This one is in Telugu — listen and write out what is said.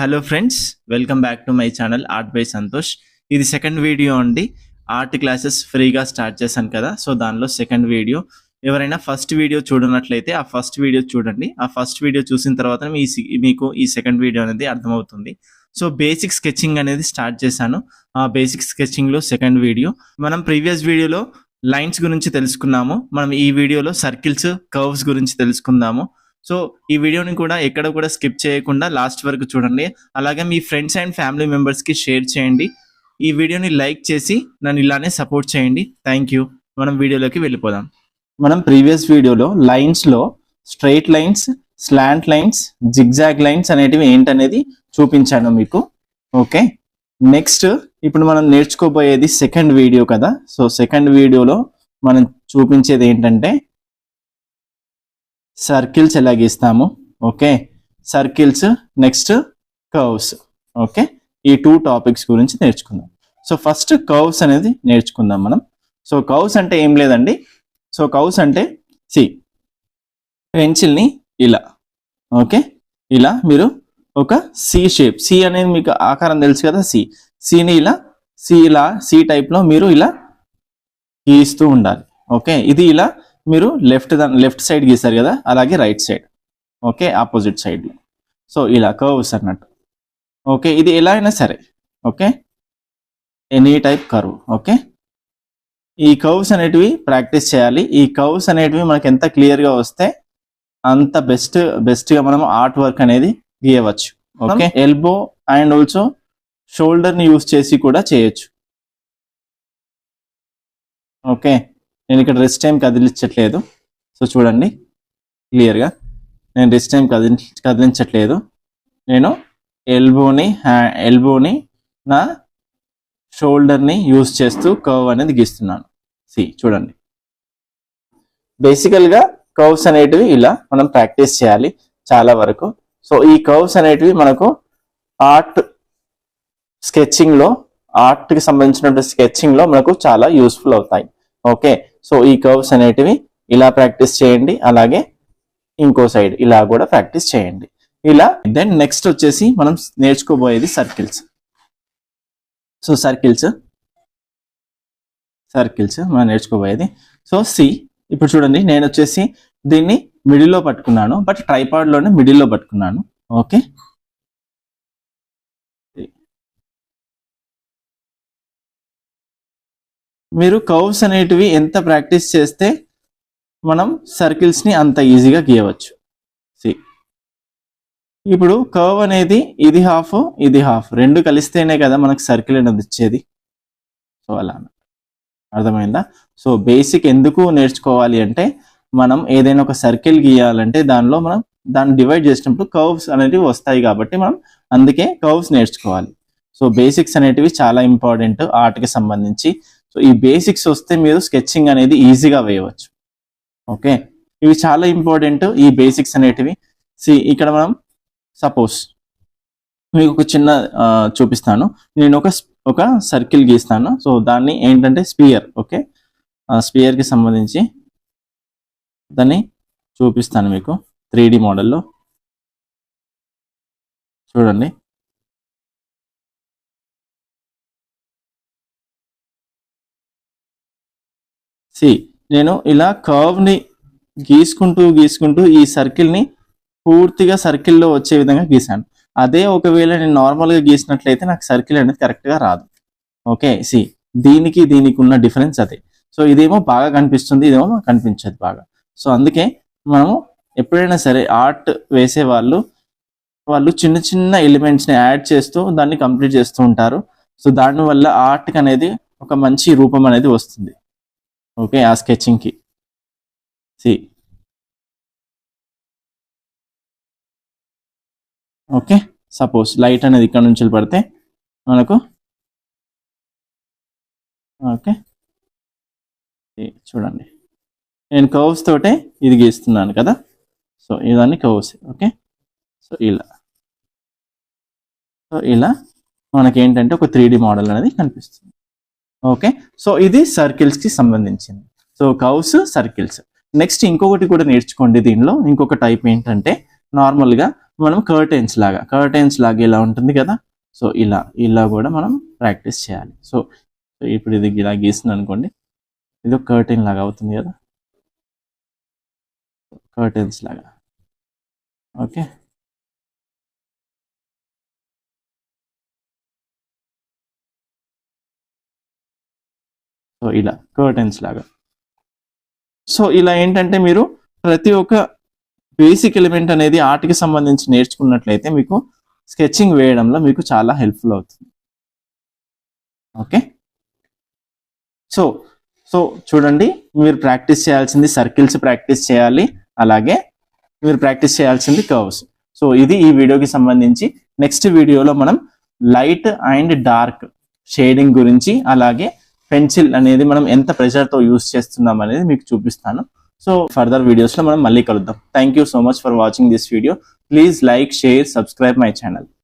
Hello friends, welcome back to my channel art by Santosh. ఇది సెకండ్ వీడియో అండి. ఆర్ట్ క్లాసెస్ ఫ్రీగా స్టార్ట్ చేశాను కదా, సో దానిలో సెకండ్ వీడియో. ఎవరైనా ఫస్ట్ వీడియో చూడనట్లయితే ఆ ఫస్ట్ వీడియో చూడండి. ఆ ఫస్ట్ వీడియో చూసిన తర్వాత మీకు ఈ సెకండ్ వీడియో అనేది అర్థమవుతుంది. సో బేసిక్ స్కెచింగ్ అనేది స్టార్ట్ చేశాను. ఆ బేసిక్ స్కెచింగ్లో సెకండ్ వీడియో. మనం ప్రీవియస్ వీడియోలో లైన్స్ గురించి తెలుసుకున్నాము. మనం ఈ వీడియోలో సర్కిల్స్, కర్వ్స్ గురించి తెలుసుకుందాము. సో ఈ వీడియోని కూడా ఎక్కడ కూడా స్కిప్ చేయకుండా లాస్ట్ వరకు చూడండి. అలాగే మీ ఫ్రెండ్స్ అండ్ ఫ్యామిలీ మెంబర్స్కి షేర్ చేయండి. ఈ వీడియోని లైక్ చేసి నన్ను ఇలానే సపోర్ట్ చేయండి. Thank you. మనం వీడియోలోకి వెళ్ళిపోదాం. మనం ప్రీవియస్ వీడియోలో లైన్స్లో straight lines, slant lines, zigzag lines అనేటివి ఏంటనేది చూపించాను మీకు. ఓకే, నెక్స్ట్ ఇప్పుడు మనం నేర్చుకోబోయేది సెకండ్ వీడియో కదా. సో సెకండ్ వీడియోలో మనం చూపించేది ఏంటంటే సర్కిల్స్ ఎలా గీస్తాము. Okay, circles, next curves. Okay, ఈ 2 టాపిక్స్ గురించి నేర్చుకుందాం. సో ఫస్ట్ కర్వ్స్ అనేది నేర్చుకుందాం మనం. సో కర్వ్స్ అంటే ఏం లేదండి. సో కర్వ్స్ అంటే పెన్సిల్ని ఇలా, ఓకే, ఇలా మీరు ఒక సి షేప్, సి అనేది మీకు ఆకారం తెలుసు కదా, సిని ఇలా సి టైప్లో మీరు ఇలా గీస్తూ ఉండాలి. ఓకే, ఇది ఇలా మీరు లెఫ్ట్ సైడ్ గీస్తారు కదా, అలాగే రైట్ సైడ్, ఓకే, ఆపోజిట్ సైడ్లో. సో ఇలా కర్వ్స్ అన్నట్టు. ఓకే, ఇది ఎలా అయినా సరే, okay, any type curve. Okay, ఈ కర్వ్స్ అనేటివి ప్రాక్టీస్ చేయాలి. ఈ కర్వ్స్ అనేటివి మనకి ఎంత క్లియర్గా వస్తే అంత బెస్ట్గా మనం ఆర్ట్ వర్క్ అనేది గీయవచ్చు. ఓకే, ఎల్బో అండ్ ఆల్సో షోల్డర్ని యూజ్ చేసి కూడా చేయొచ్చు. ఓకే, నేను ఇక్కడ రెస్ట్ టైం కదిలించట్లేదు. సో చూడండి క్లియర్గా, నేను రెస్ట్ టైం కదిలించట్లేదు. నేను ఎల్బోని నా షోల్డర్ని యూజ్ చేస్తూ కర్వ్ అనేది గీస్తున్నాను. చూడండి, బేసికల్గా కర్వ్స్ అనేటివి ఇలా మనం ప్రాక్టీస్ చేయాలి చాలా వరకు. సో ఈ కర్వ్స్ అనేటివి మనకు ఆర్ట్కి సంబంధించిన స్కెచింగ్లో మనకు చాలా యూస్ఫుల్ అవుతాయి. ఓకే, సో ఈ కర్వ్స్ అనేటివి ఇలా ప్రాక్టీస్ చేయండి, అలాగే ఇంకో సైడ్ ఇలా కూడా ప్రాక్టీస్ చేయండి. ఇలా దెన్ నెక్స్ట్ వచ్చేసి మనం నేర్చుకోబోయేది సర్కిల్స్. సో సర్కిల్స్ మనం నేర్చుకోబోయేది. సో ఇప్పుడు చూడండి, నేను వచ్చేసి దీన్ని మిడిల్లో పట్టుకున్నాను, బట్ ట్రైపాడ్లోనే మిడిల్లో పట్టుకున్నాను. ఓకే, మీరు కర్వ్స్ అనేటివి ఎంత ప్రాక్టీస్ చేస్తే మనం సర్కిల్స్ని అంత ఈజీగా గీయవచ్చు. ఇప్పుడు కర్వ్ అనేది ఇది హాఫ్, ఇది హాఫ్, రెండు కలిస్తేనే కదా మనకు సర్కిల్ అనేది వచ్చేది. సో అలా అర్థమైందా? సో బేసిక్ ఎందుకు నేర్చుకోవాలి అంటే, మనం ఏదైనా ఒక సర్కిల్ గీయాలంటే దాన్ని డివైడ్ చేసినప్పుడు కర్వ్స్ అనేటివి వస్తాయి కాబట్టి మనం అందుకే కర్వ్స్ నేర్చుకోవాలి. సో బేసిక్స్ అనేటివి చాలా ఇంపార్టెంట్ ఆర్ట్కి సంబంధించి. సో ఈ బేసిక్స్ వస్తే మీరు స్కెచింగ్ అనేది ఈజీగా వేయవచ్చు. ఓకే, ఇవి చాలా ఇంపార్టెంట్ ఈ బేసిక్స్ అనేటివి. ఇక్కడ మనం సపోజ్ మీకు ఒక చిన్న చూపిస్తాను. నేను ఒక సర్కిల్ గీస్తాను. సో దాన్ని ఏంటంటే స్పియర్. ఓకే, స్పియర్కి సంబంధించి దాన్ని చూపిస్తాను మీకు 3D మోడల్లో. చూడండి, నేను ఇలా కర్వ్ని గీసుకుంటూ ఈ సర్కిల్ని పూర్తిగా సర్కిల్లో వచ్చే విధంగా గీసాను. అదే ఒకవేళ నేను నార్మల్గా గీసినట్లయితే నాకు సర్కిల్ అనేది కరెక్ట్గా రాదు. ఓకే, దీనికి ఉన్న డిఫరెన్స్ అదే. సో ఇదేమో బాగా కనిపిస్తుంది, ఇదేమో కనిపించదు బాగా. సో అందుకే మనము ఎప్పుడైనా సరే ఆర్ట్ వేసే వాళ్ళు చిన్న చిన్న ఎలిమెంట్స్ని యాడ్ చేస్తూ దాన్ని కంప్లీట్ చేస్తూ ఉంటారు. సో దానివల్ల ఆర్ట్కి అనేది ఒక మంచి రూపం అనేది వస్తుంది. ఓకే, ఆ స్కెచింగ్కి. ఓకే, సపోజ్ లైట్ అనేది ఇక్కడ నుంచి పడితే మనకు, ఓకే, చూడండి నేను కర్వ్స్ తోటే ఇది గీస్తున్నాను కదా. సో ఇదాన్ని కర్వ్స్. ఓకే, సో ఇలా మనకేంటంటే ఒక 3D మోడల్ అనేది కనిపిస్తుంది. ఓకే, సో ఇది సర్కిల్స్కి సంబంధించింది. So curves, circles. నెక్స్ట్ ఇంకొకటి కూడా నేర్చుకోండి. దీనిలో ఇంకొక టైప్ ఏంటంటే, నార్మల్గా మనం కర్టెన్స్ లాగా ఇలా ఉంటుంది కదా. సో ఇలా కూడా మనం ప్రాక్టీస్ చేయాలి. సో ఇప్పుడు ఇది ఇలా గీస్తుంది అనుకోండి, ఇది ఒక కర్టెన్ లాగా అవుతుంది కదా, కర్టెన్స్ లాగా. ఓకే, సో ఇలా కర్టెన్స్ లాగా. సో ఇలా ఏంటంటే మీరు ప్రతి ఒక్క బేసిక్ ఎలిమెంట్ అనేది ఆర్ట్కి సంబంధించి నేర్చుకున్నట్లయితే మీకు స్కెచింగ్ వేయడంలో మీకు చాలా హెల్ప్ఫుల్ అవుతుంది. ఓకే, సో చూడండి, మీరు ప్రాక్టీస్ చేయాల్సింది సర్కిల్స్ ప్రాక్టీస్ చేయాలి, అలాగే మీరు ప్రాక్టీస్ చేయాల్సింది కర్వ్స్. సో ఇది ఈ వీడియోకి సంబంధించి. నెక్స్ట్ వీడియోలో మనం లైట్ అండ్ డార్క్ షేడింగ్ గురించి, అలాగే పెన్సిల్ అనేది మనం ఎంత ప్రెషర్తో యూస్ చేస్తున్నాం అనేది మీకు చూపిస్తాను. సో ఫర్దర్ వీడియోస్లో మనం మళ్ళీ కలుద్దాం. Thank you so much for watching this video. Please like, share, subscribe my channel.